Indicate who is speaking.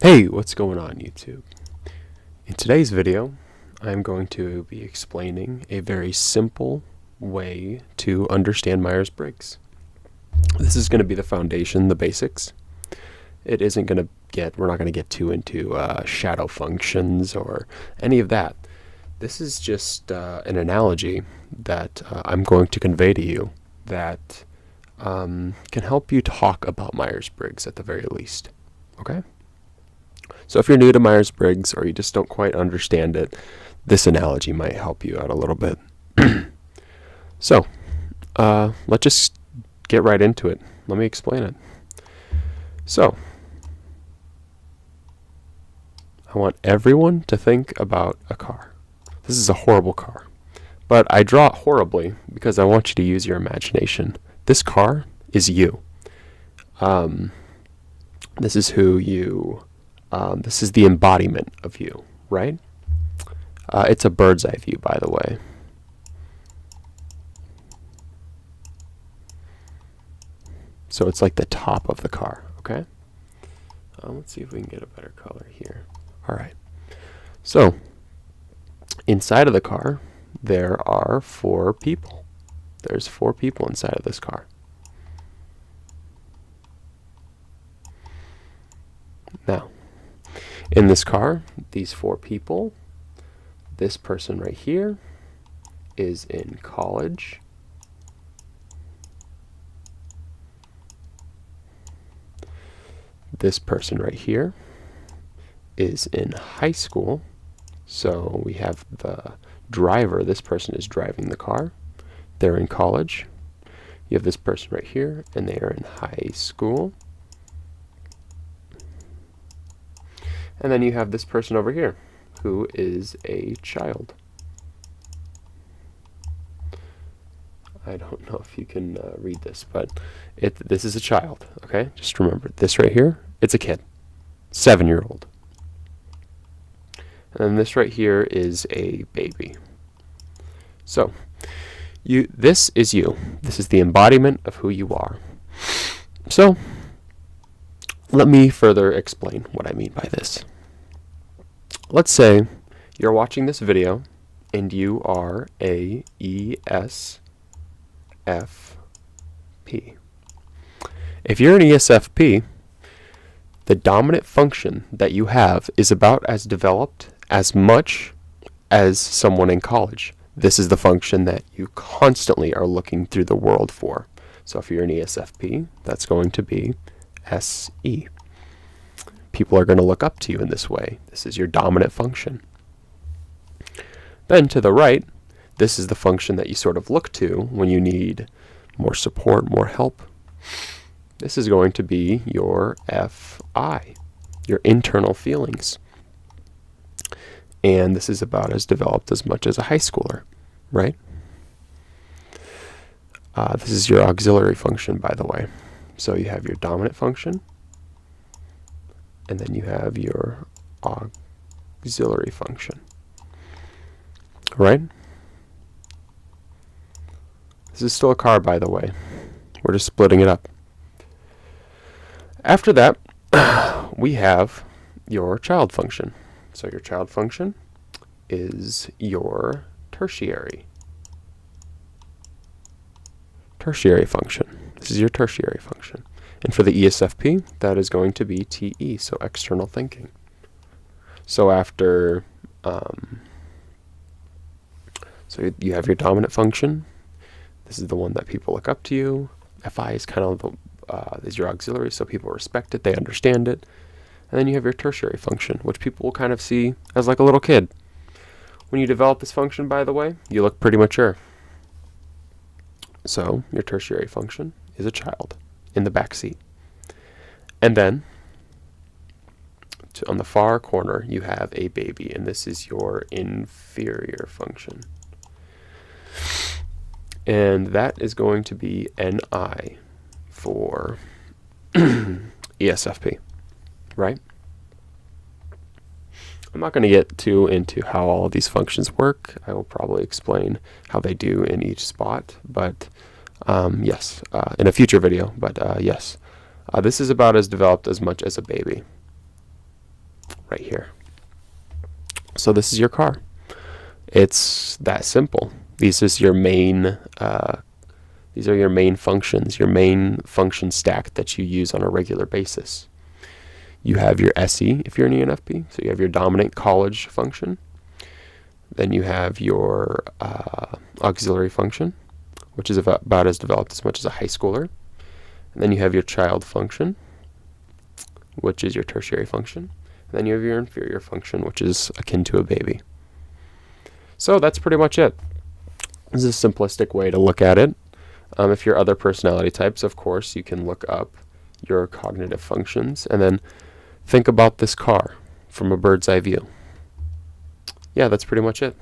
Speaker 1: Hey, what's going on YouTube? In today's video, I'm going to be explaining a very simple way to understand Myers Briggs. This is going to be the foundation, the basics. It isn't going to we're not going to get too into shadow functions or any of that. This is just an analogy that I'm going to convey to you that can help you talk about Myers Briggs at the very least. Okay? So if you're new to Myers Briggs or you just don't quite understand it, this analogy might help you out a little bit. So, let's just get right into it. Let me explain it. So, I want everyone to think about a car. This is a horrible car, but I draw it horribly because I want you to use your imagination. This car is you. This is who you... this is the embodiment of you, right? It's a bird's eye view, by the way. So it's like the top of the car, okay? Let's see if we can get a better color here. All right. So inside of the car, there are 4 people. There's 4 people inside of this car. Now, in this car, these 4 people, this person right here is in college. This person right here is in high school. So we have the driver. This person is driving the car. They're in college. You have this person right here, and they are in high school. And then you have this person over here, who is a child. I don't know if you can read this, but this is a child, okay? Just remember, this right here, it's a kid, 7-year-old. And then this right here is a baby. So, this is you. This is the embodiment of who you are. So, let me further explain what I mean by this. Let's say you're watching this video and you are a ESFP. If you're an ESFP, the dominant function that you have is about as developed as much as someone in college. This is the function that you constantly are looking through the world for. So if you're an ESFP, that's going to be SE. People are going to look up to you in this way. This is your dominant function. Then to the right, this is the function that you sort of look to when you need more support, more help. This is going to be your FI, your internal feelings. And this is about as developed as much as a high schooler, right? This is your auxiliary function, by the way. So you have your dominant function, and then you have your auxiliary function, right? This is still a car, by the way. We're just splitting it up. After that, we have your child function. So your child function is your tertiary function. This is your tertiary function. And for the ESFP, that is going to be TE, so external thinking. So after, so you have your dominant function. This is the one that people look up to you. FI is kind of is your auxiliary, so people respect it, they understand it. And then you have your tertiary function, which people will kind of see as like a little kid. When you develop this function, by the way, you look pretty mature. So your tertiary function is a child in the back seat. And then on the far corner, you have a baby, and this is your inferior function. And that is going to be NI for ESFP, right? I'm not going to get too into how all of these functions work. I will probably explain how they do in each spot, but yes, in a future video, but yes. This is about as developed as much as a baby. So this is your car. It's that simple. These are your main functions, your main function stack that you use on a regular basis. You have your SE if you're an ENFP, so you have your dominant college function. Then you have your auxiliary function, which is about as developed as much as a high schooler. And then you have your child function, which is your tertiary function. And then you have your inferior function, which is akin to a baby. So that's pretty much it. This is a simplistic way to look at it. If you're other personality types, of course, you can look up your cognitive functions and then think about this car from a bird's eye view. Yeah, that's pretty much it.